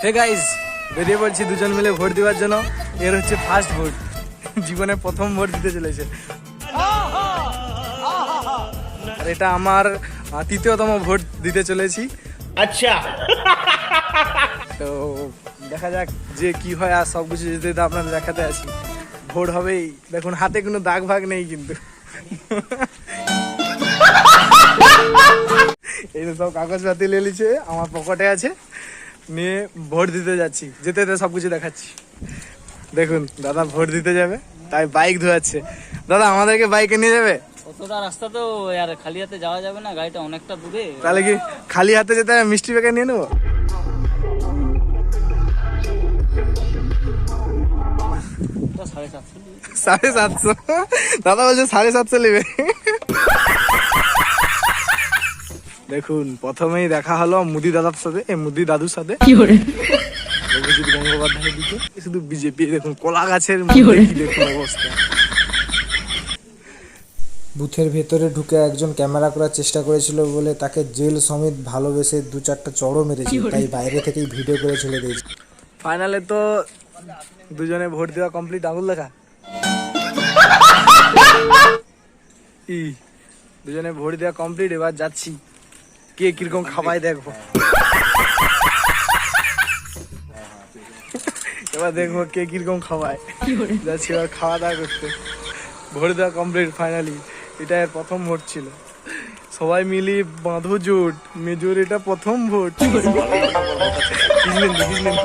Hey guys, বেরিয়ে পড়ছি দুজন মিলে ভোট দেওয়ার জন্য। এর হচ্ছে ফার্স্ট ভোট, জীবনে প্রথম ভোট দিতে চলেছে। আর এটা আমার তৃতীয়তম ভোট দিতে চলেছি। আচ্ছা, তো দেখা যাক যে কি হয়, আর সবকিছু যেতে আপনাদের দেখাতে আছি। ভোট হবেই, দেখুন হাতে কোনো দাগ ভাগ নেই কিন্তু। এই তো সব কাগজপাতি নিয়ে নিচ্ছে, আমার পকেটে আছে, নিয়ে ভোট দিতে যাচ্ছি। যেতে যেতে সবকিছু দেখাচ্ছি। দেখুন দাদা ভোট দিতে যাবে, তাই বাইক ধোয়াচ্ছে। দাদা আমাদেরকে বাইকে নিয়ে যাবে? অতটা রাস্তা তো আর খালি হাতে যাওয়া যাবে না, গাড়িটা অনেকটা দূরে। তাহলে কি খালি হাতে যেতে হবে? মিষ্টি প্যাকেট নিয়ে নেবো। 750। দাদা বলছে 750 নেবে। দেখুন প্রথমেই দেখা হলো মুদি দাদার সাথে, মুদি দাদুর সাথে। অভিজিৎ গঙ্গোপাধ্যায়ের দিকে শুধু বিজেপি। দেখুন কলা গাছের দেখুন অবস্থা। বুথের ভেতরে ঢুকে একজন ক্যামেরা করার চেষ্টা করেছিল বলে তাকে জেল সমেত ভালোবেসে 2-4টা চড়ও মেরেছে, তাই বাইরে থেকেই ভিডিও করে চলে দিয়েছে। ফাইনালে তো দুজনে ভোট দেওয়া কমপ্লিট। আঙুল দেখা দুজনে ভোট দেওয়া কমপ্লিট। এবার যাচ্ছি, কে কিরকম খাওয়াই দেখবো। এবার দেখবো কে কিরকম খাওয়ায়। যাচ্ছি এবার খাওয়া দাওয়া করতে। ভোট দেওয়া কমপ্লিট ফাইনালি। এটা এর প্রথম ভোট ছিল। সবাই মিলি বাঁধো জোট, মেজর এটা প্রথম ভোট। বুঝলেন?